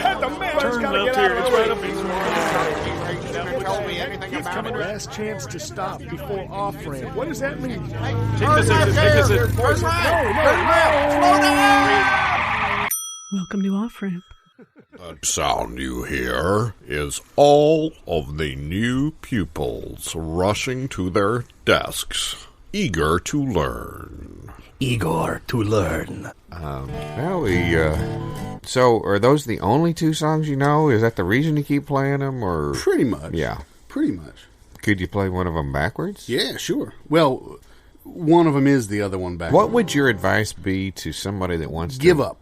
The man's got to get out of the way. He's coming. Last chance to stop before Offramp. What does that mean? Take position. Turn around. Welcome to Offramp. That sound you hear is all of the new pupils rushing to their desks, eager to learn. So are those the only two songs you know? Is that the reason you keep playing them, or Pretty much. Yeah. Pretty much. Could you play one of them backwards? Yeah, sure. Well, one of them is the other one backwards. What would your advice be to somebody that wants to give up?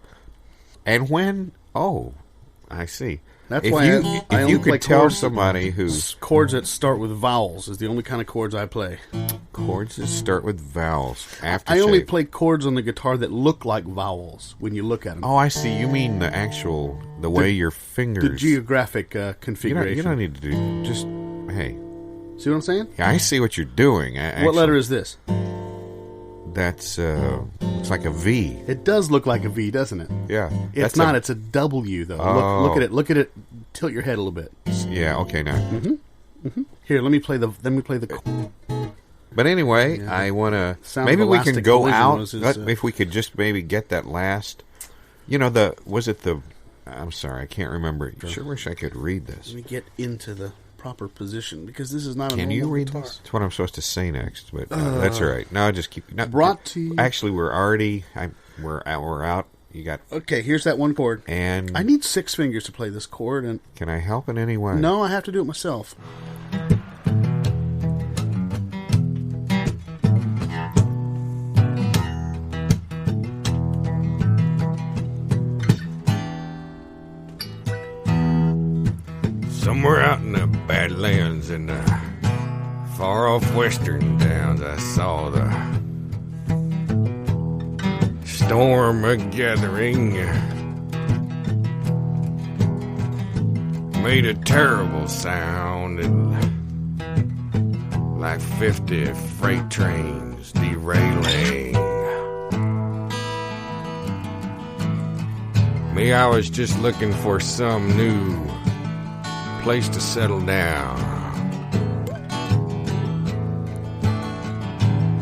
And when? Oh, I see. That's if why you, I if only you play could tell chords, somebody who's chords that start with vowels is the only kind of chords I play. Chords that start with vowels. I only play chords on the guitar that look like vowels when you look at them. Oh, I see. You mean the way your fingers... The geographic configuration. You don't need to do... Just, hey. See what I'm saying? Yeah, I see what you're doing. What letter is this? That's, it's like a V. It does look like a V, doesn't it? Yeah. It's not. It's a W, though. Oh. Look at it. Look at it. Tilt your head a little bit. Yeah, okay, now. Here, let me play the... But anyway, Yeah. I want to... Sound Maybe of we can elastic go collision out... was his, if we could just maybe get that last... Was it the... I'm sorry, I can't remember. I sure wish I could read this. Let me get into the proper position, because this is not a Can you normal read guitar. this? That's what I'm supposed to say next, but that's all right. No, just keep... No, brought to you... Actually, we're already... We're out. You got... Okay, here's that one chord. And... I need 6 fingers to play this chord, and... Can I help in any way? No, I have to do it myself. Somewhere out in the Badlands in the far-off western towns, I saw the storm a-gathering. Made a terrible sound, and like 50 freight trains derailing. Me, I was just looking for some new place to settle down,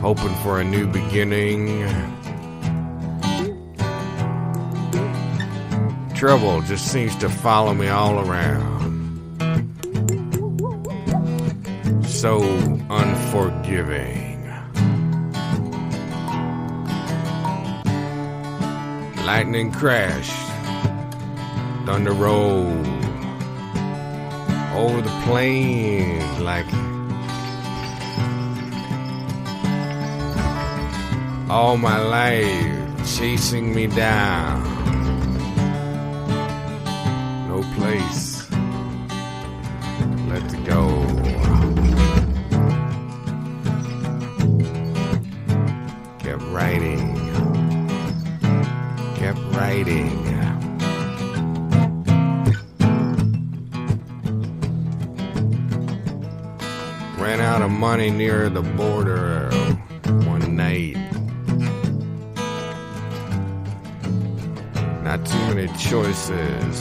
hoping for a new beginning. Trouble just seems to follow me all around, so unforgiving. Lightning crashed, thunder rolled over the plains like all my life chasing me down. No place left to go. Kept writing. Ran out of money near the border one night. Not too many choices.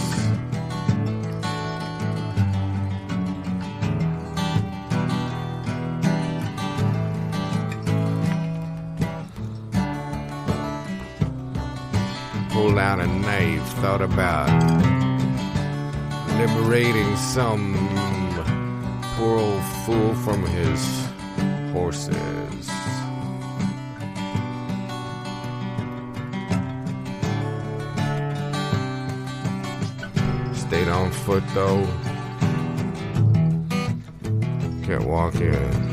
Pulled out a knife, thought about liberating some poor old fool from his horses. Stayed on foot though. Kept walking.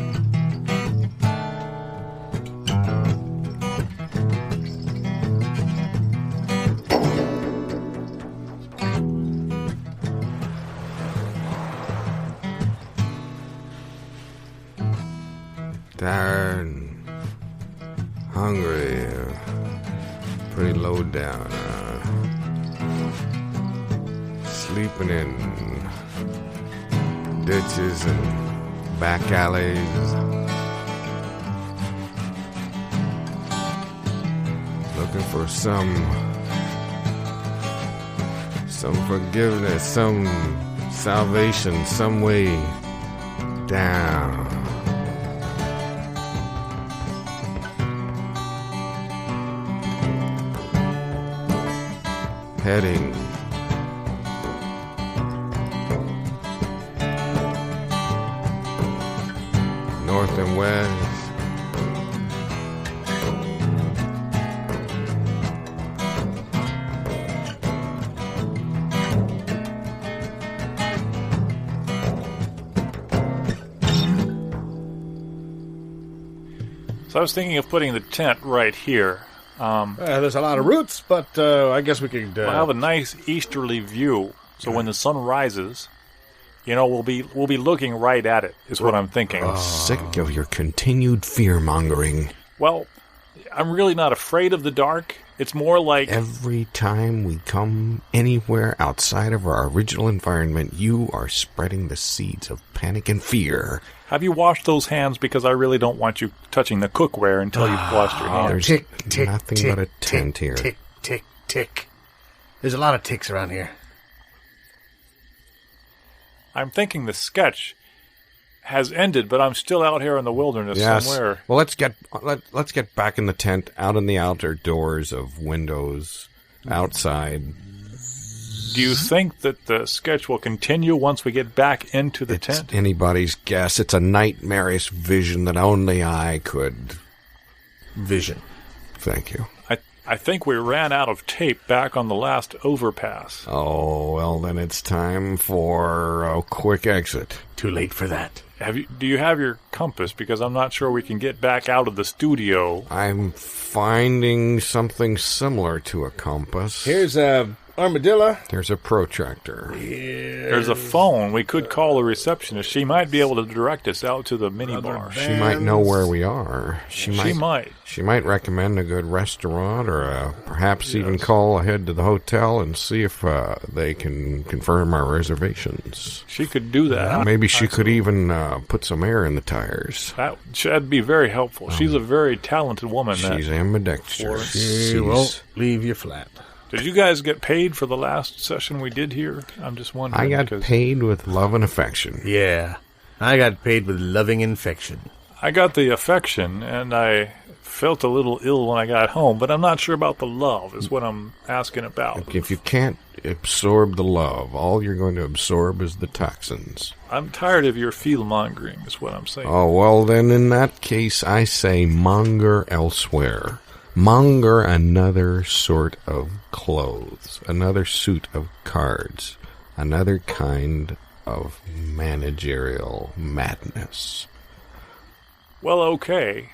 Tired and hungry, pretty low down, sleeping in ditches and back alleys, looking for some some forgiveness, some salvation, some way down. Heading north and west. So I was thinking of putting the tent right here. There's a lot of roots, but I guess we could... We'll have a nice easterly view, so when the sun rises, we'll be looking right at it, is what I'm thinking. I'm sick of your continued fear-mongering. Well, I'm really not afraid of the dark. It's more like... Every time we come anywhere outside of our original environment, you are spreading the seeds of panic and fear. Have you washed those hands? Because I really don't want you touching the cookware until you've washed your hands. There's tick, nothing tick, but a tent here. Tick, tick, tick. There's a lot of ticks around here. I'm thinking the sketch has ended, but I'm still out here in the wilderness somewhere. Well, let's get back in the tent, out in the outer doors of windows, outside. Do you think that the sketch will continue once we get back into the tent? It's anybody's guess. It's a nightmarish vision that only I could vision. Thank you. I think we ran out of tape back on the last overpass. Oh, well, then it's time for a quick exit. Too late for that. Do you have your compass? Because I'm not sure we can get back out of the studio. I'm finding something similar to a compass. Here's a armadillo. There's a protractor. There's a phone. We could call the receptionist. She might be able to direct us out to the minibar. She might know where we are. She might. She might recommend a good restaurant, or perhaps even call ahead to the hotel and see if they can confirm our reservations. She could do that. Maybe she could even put some air in the tires. That'd be very helpful. She's a very talented woman. She's ambidextrous. She won't leave you flat. Did you guys get paid for the last session we did here? I'm just wondering. I got paid with love and affection. Yeah, I got paid with loving infection. I got the affection, and I felt a little ill when I got home, but I'm not sure about the love, is what I'm asking about. If you can't absorb the love, all you're going to absorb is the toxins. I'm tired of your feel-mongering, is what I'm saying. Oh, well, then in that case, I say monger elsewhere. Monger another sort of clothes, another suit of cards, another kind of managerial madness. Well, okay.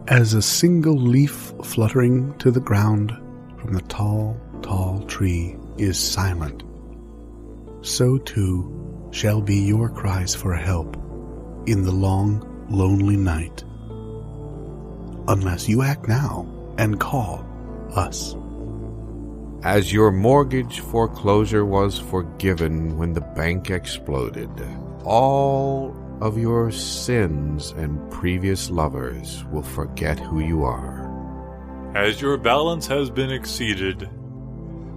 As a single leaf fluttering to the ground from the tall, tall tree is silent, so too shall be your cries for help in the long, lonely night, unless you act now and call us. As your mortgage foreclosure was forgiven when the bank exploded, all of your sins and previous lovers will forget who you are. As your balance has been exceeded,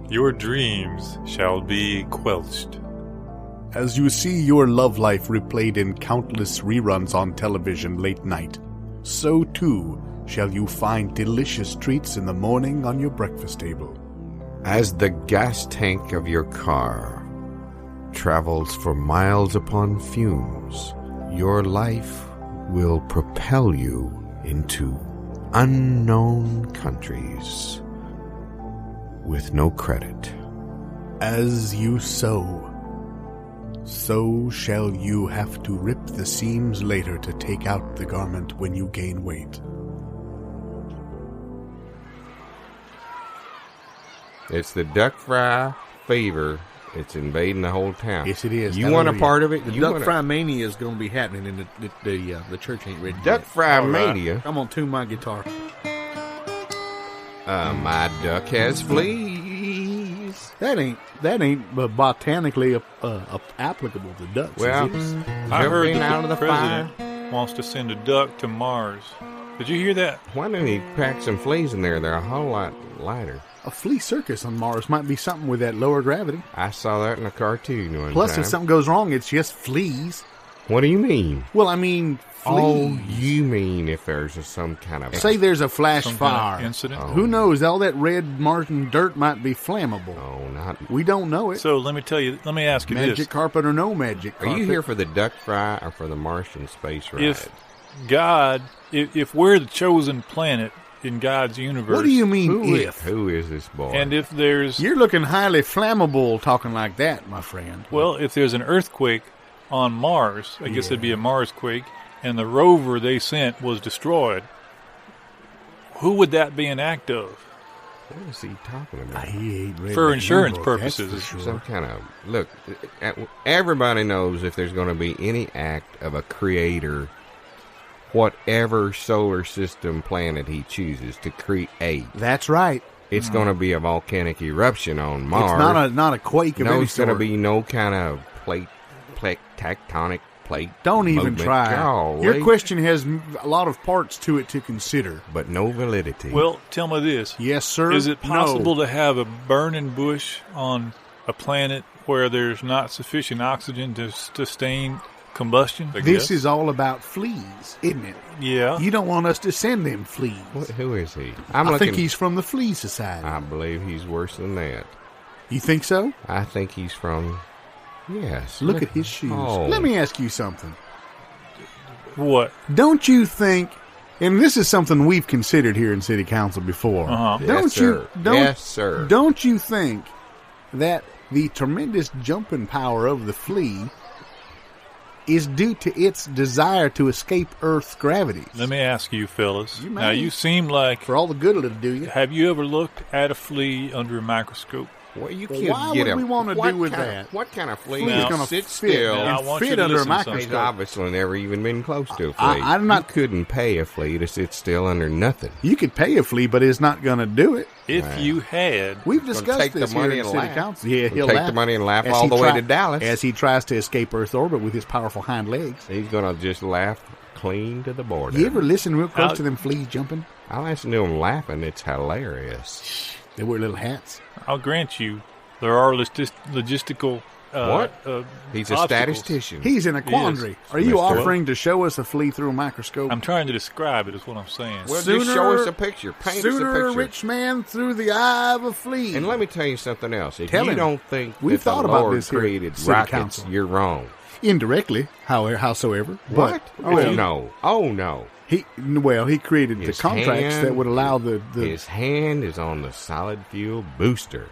your dreams shall be quelched. As you see your love life replayed in countless reruns on television late night, so too shall you find delicious treats in the morning on your breakfast table. As the gas tank of your car travels for miles upon fumes, your life will propel you into unknown countries with no credit. As you sow, so shall you have to rip the seams later to take out the garment when you gain weight. It's the duck fry fever. It's invading the whole town. Yes, it is. You want a part of it? The Duck Fry Mania is going to be happening, and the church ain't ready. Duck Fry Mania? I'm going to tune my guitar. My duck has fleas. That ain't botanically applicable to ducks. Well, is it? I heard jumping that out of the the fire. president wants to send a duck to Mars. Did you hear that? Why don't he pack some fleas in there? They're a whole lot lighter. A flea circus on Mars might be something with that lower gravity. I saw that in a cartoon one Plus, time. if something goes wrong, it's just fleas. What do you mean? Well, I mean, fleas. Oh, you mean if there's some kind of... Say there's a flash Some fire. kind of incident? Oh. Who knows? All that red Martian dirt might be flammable. Oh, not... We don't know it. So let me ask you Magic this. carpet or no magic Are carpet. you here for the duck fry or for the Martian space ride? If God, if we're the chosen planet in God's universe... What do you mean, Who is this boy? And if there's... You're looking highly flammable talking like that, my friend. Well, if there's an earthquake on Mars, I guess it'd be a Marsquake, and the rover they sent was destroyed, who would that be an act of? What is he talking about? He ain't read For that insurance handbook, that's purposes. for Some sure. kind of... Look, everybody knows if there's going to be any act of a creator, whatever solar system planet he chooses to create, That's right. it's going to be a volcanic eruption on Mars. It's not a quake of No, any it's going to sort. be no kind of tectonic plate. Don't even movement. try. Golly. Your question has a lot of parts to it to consider. But no validity. Well, tell me this. Yes, sir. Is it possible No. to have a burning bush on a planet where there's not sufficient oxygen to sustain combustion? I This guess? is all about fleas, isn't it? Yeah. You don't want us to send them fleas. Who is he? I think he's from the Flea Society. I believe he's worse than that. You think so? I think he's from... Yes. Look at his shoes. Oh. Let me ask you something. What? Don't you think, and this is something we've considered here in City Council before, Uh-huh. don't Yes, you? sir. Don't, Yes, sir. Don't you think that the tremendous jumping power of the flea is due to its desire to escape Earth's gravity? Let me ask you, fellas. You Now, may. you seem like... For all the good it'll do you. Have you ever looked at a flea under a microscope? Well, you Well, can't why get would a- we wanna what do with kind that? What kind of flea Flea's Now, gonna sit fit still? Now, I and want you fit to under a listen to something. He's microscope. obviously never even been close to a flea. I'm not- You couldn't pay a flea to sit still under nothing. You could pay a flea, but it's not going to do it. If you had... We've Gonna discussed take the this here money in and City laugh. Council. Yeah, Gonna he'll take laugh. the money and laugh As all he the way to Dallas. As he tries to escape Earth orbit with his powerful hind legs. He's gonna just laugh clean to the border. You ever listen real close Out- to them fleas jumping? I listen to him laughing. It's hilarious. They wear little hats. I'll grant you, there are logistical... What? He's a obstacles. statistician. He's in a quandary. Are you Mr. offering to show us a flea through a microscope? I'm trying to describe it, is what I'm saying. Well, Sooner- just show us a picture. Paint us a Sooner picture. a rich man through the eye of a flea. And let me tell you something else. If Tell you him. don't think We've that thought the about Lord this here at created City rockets, Council. you're wrong. Indirectly, howsoever. What? But, Oh, well, no. Oh, no. He created His the contracts hand- that would allow the His hand is on the solid fuel booster.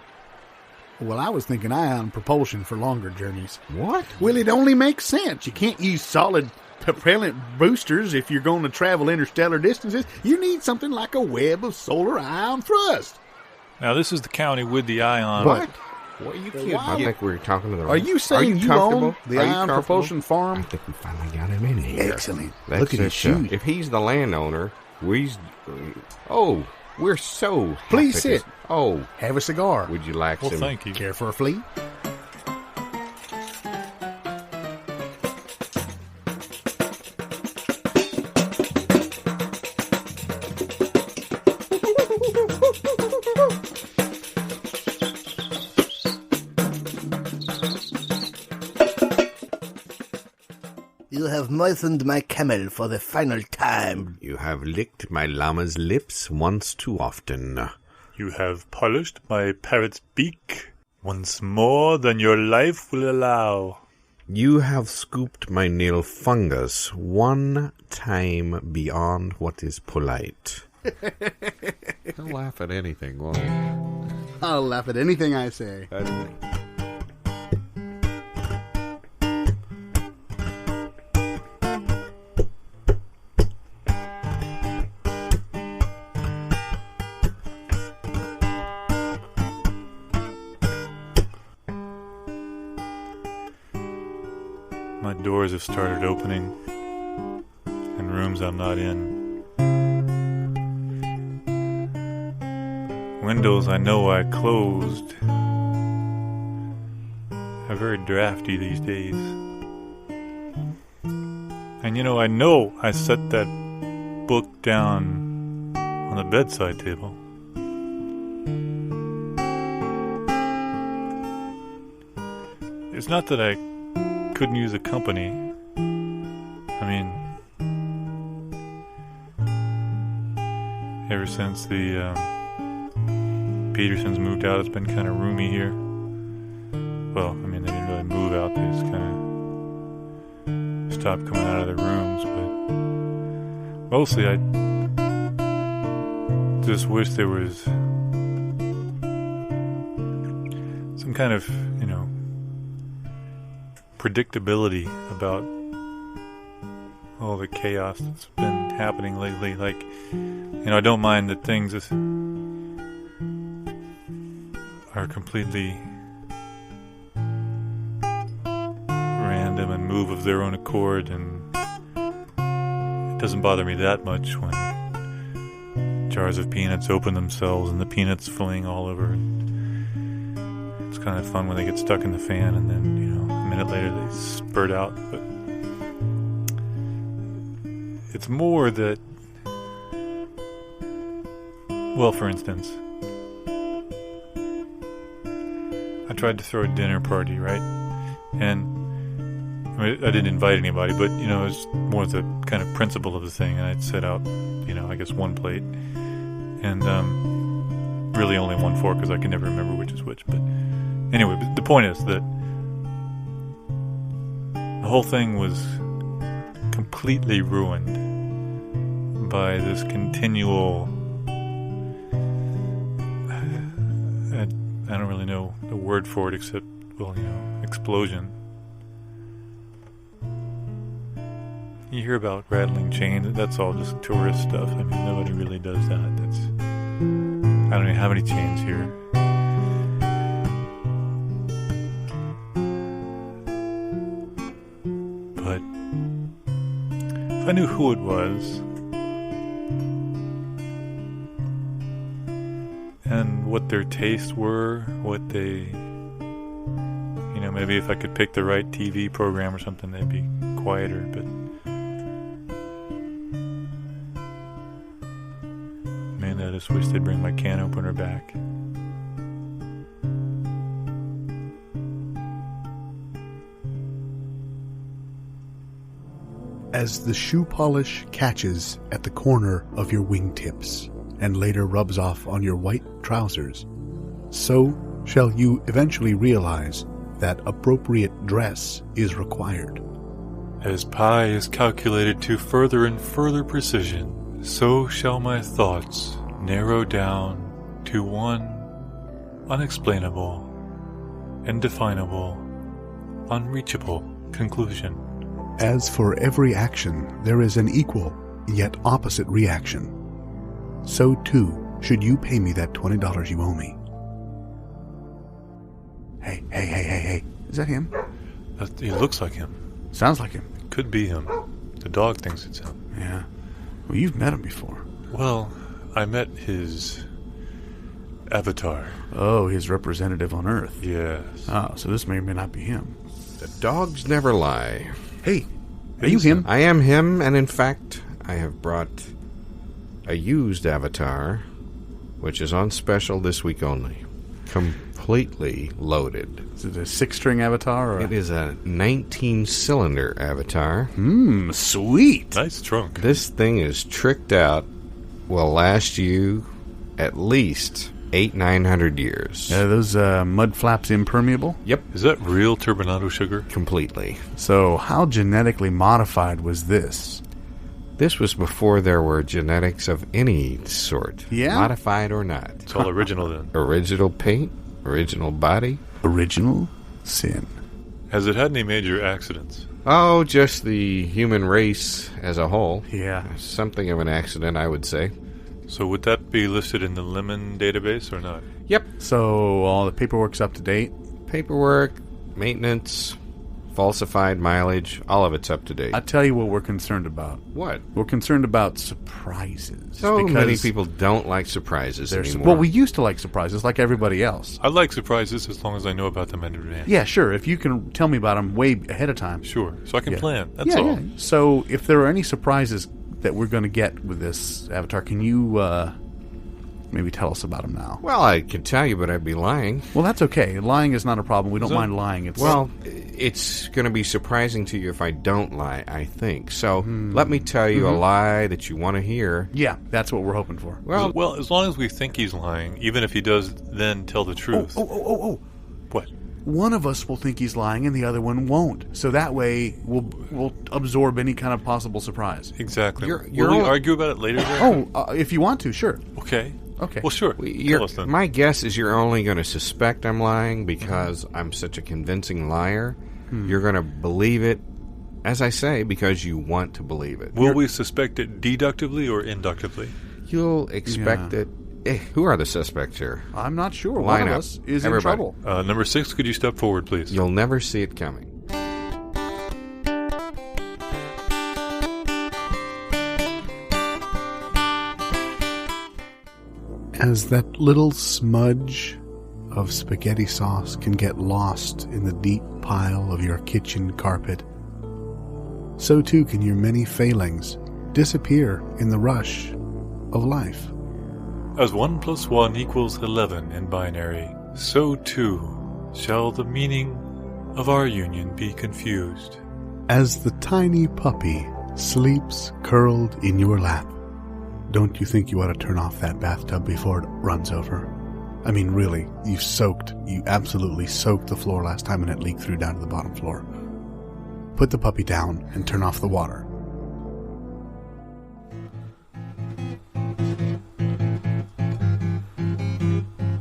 Well, I was thinking ion propulsion for longer journeys. What? Well, it only makes sense. You can't use solid propellant boosters if you're going to travel interstellar distances. You need something like a web of solar ion thrust. Now, this is the county with the ion. What? What you kidding? Why I would- think we were talking to the Are you saying you comfortable? own the Are you ion comfortable? propulsion I farm? think we finally got him in here. Excellent. That's Look at his it, shoes. If he's the landowner, we're so happy Please to- sit. Oh, Have a cigar. would you like Well, some? thank you. Care for a flea? You have moistened my camel for the final time. You have licked my llama's lips once too often. You have polished my parrot's beak once more than your life will allow. You have scooped my nail fungus one time beyond what is polite. He'll laugh at anything, won't he? I'll laugh at anything I say. My doors have started opening in rooms I'm not in. Windows I know I closed very drafty these days. And I know I set that book down on the bedside table. It's not that I couldn't use a company. I mean, ever since the Petersons moved out, it's been kind of roomy here. Well, I mean, they didn't really move out. They just kind of stopped coming out of their rooms. But mostly, I just wish there was some kind of, predictability about all the chaos that's been happening lately. Like, I don't mind that things are completely random and move of their own accord, and it doesn't bother me that much when jars of peanuts open themselves and the peanuts fling all over. It's kind of fun when they get stuck in the fan and then, a minute later they spurt out. But it's more that, well, for instance, I tried to throw a dinner party, right? And I didn't invite anybody, but, it was more the kind of principle of the thing. And I'd set out, I guess one plate. And really only one fork, because I can never remember which is which. But anyway, the point is that the whole thing was completely ruined by this continual, I don't really know the word for it except, explosion. You hear about rattling chains, that's all just tourist stuff. I mean, nobody really does that. I don't even have any chains here. But if I knew who it was and what their tastes were, what they, maybe if I could pick the right TV program or something, they'd be quieter. But man, I just wish they'd bring my can opener back. As the shoe polish catches at the corner of your wingtips and later rubs off on your white trousers, so shall you eventually realize that appropriate dress is required. As pi is calculated to further and further precision, so shall my thoughts narrow down to one unexplainable, indefinable, unreachable conclusion. As for every action, there is an equal, yet opposite reaction. So too should you pay me that $20 you owe me. Hey. Is that him? He looks like him. Sounds like him. Could be him. The dog thinks it's him. Yeah. Well, you've met him before. Well, I met his avatar. Oh, his representative on Earth. Yes. Oh, so this may or may not be him. The dogs never lie. Hey, are you him? I am him, and in fact, I have brought a used avatar, which is on special this week only. Completely loaded. Is it a 6-string avatar? Or It is a 19-cylinder avatar. Sweet. Nice trunk. This thing is tricked out. Will last you at least 800-900 years. Are those mud flaps impermeable? Yep. Is that real turbinado sugar? Completely. So how genetically modified was this? This was before there were genetics of any sort. Yeah? Modified or not. It's all original then. Original paint, original body. Original sin. Has it had any major accidents? Oh, just the human race as a whole. Yeah. Something of an accident, I would say. So would that be listed in the Lemon database or not? Yep. So all the paperwork's up to date? Paperwork, maintenance, falsified mileage, all of it's up to date. I tell you what we're concerned about. What? We're concerned about surprises. So because many people don't like surprises anymore. Well, we used to like surprises like everybody else. I like surprises as long as I know about them in advance. Yeah, sure. If you can tell me about them way ahead of time. Sure. So I can plan. That's yeah, all. Yeah. So if there are any surprises that we're going to get with this Avatar, can you maybe tell us about them now? Well, I could tell you, but I'd be lying. Well, that's okay. Lying is not a problem. We don't mind lying. It's going to be surprising to you if I don't lie, I think. So let me tell you a lie that you want to hear. Yeah, that's what we're hoping for. Well, as long as we think he's lying, even if he does then tell the truth. Oh. What? One of us will think he's lying and the other one won't. So that way we'll absorb any kind of possible surprise. Exactly. Will we argue about it later then? If you want to, sure. Okay. Well, sure. Tell us then. My guess is you're only going to suspect I'm lying because I'm such a convincing liar. You're going to believe it, as I say, because you want to believe it. Will we suspect it deductively or inductively? You'll expect it. Who are the suspects here? I'm not sure. Line One of up. us is Everybody. in trouble. Number 6, could you step forward, please? You'll never see it coming. As that little smudge of spaghetti sauce can get lost in the deep pile of your kitchen carpet, so too can your many failings disappear in the rush of life. As 1 + 1 = 11 in binary, so too shall the meaning of our union be confused. As the tiny puppy sleeps curled in your lap, don't you think you ought to turn off that bathtub before it runs over? I mean, really, you absolutely soaked the floor last time and it leaked through down to the bottom floor. Put the puppy down and turn off the water.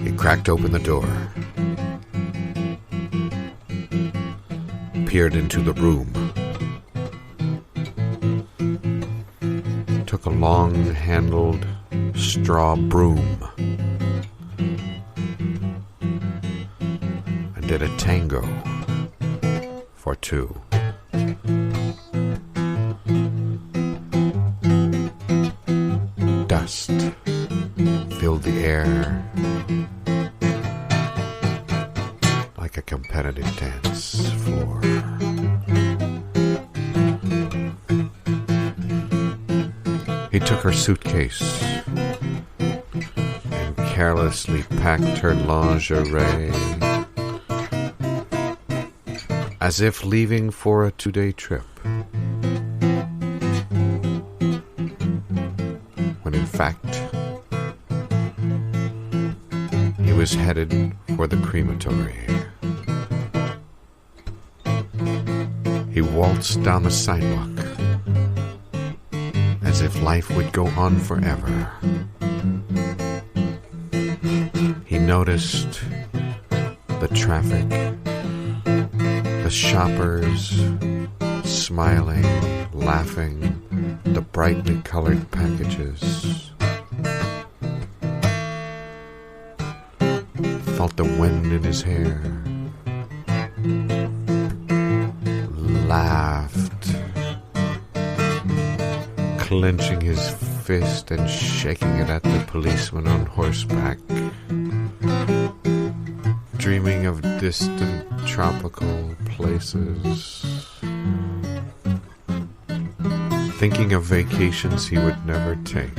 He cracked open the door, peered into the room, took a long-handled straw broom and did a tango for two. Dust filled the air like a competitive dance floor. He took her suitcase and carelessly packed her lingerie as if leaving for a 2-day trip, when in fact he was headed for the crematory. He waltzed down the sidewalk as if life would go on forever. He noticed the traffic, the shoppers smiling, laughing, the brightly colored packages. Felt the wind in his hair, laughed, clenching his fist and shaking it at the policeman on horseback, dreaming of distant tropical places, thinking of vacations he would never take.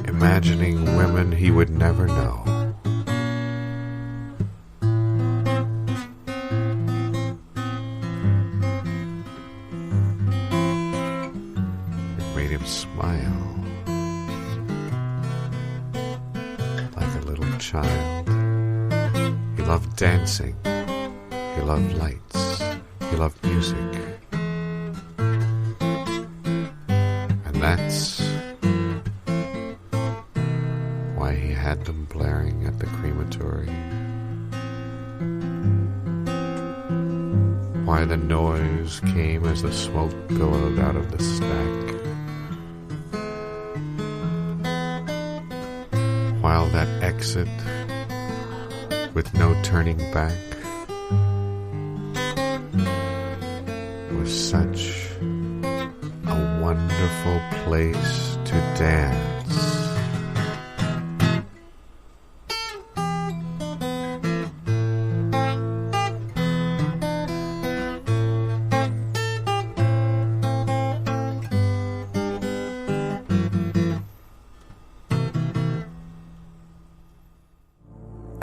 Imagining women he would never know. It made him smile like a little child. He loved dancing. He loved lights. He loved music. And that's why he had them blaring at the crematory. Why the noise came as the smoke billowed out of the stack. While that exit with no turning back, was such a wonderful place to dance.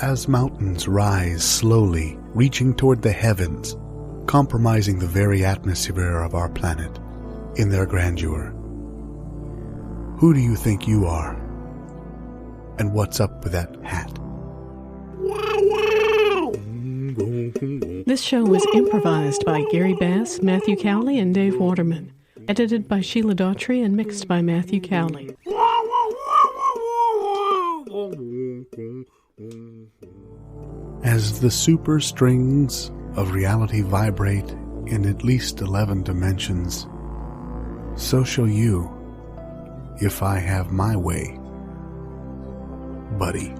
As mountains rise slowly, reaching toward the heavens, compromising the very atmosphere of our planet in their grandeur, who do you think you are? And what's up with that hat? This show was improvised by Gary Bass, Matthew Cowley, and Dave Waterman. Edited by Sheila Daughtry and mixed by Matthew Cowley. As the super strings of reality vibrate in at least 11 dimensions, so shall you, if I have my way, buddy.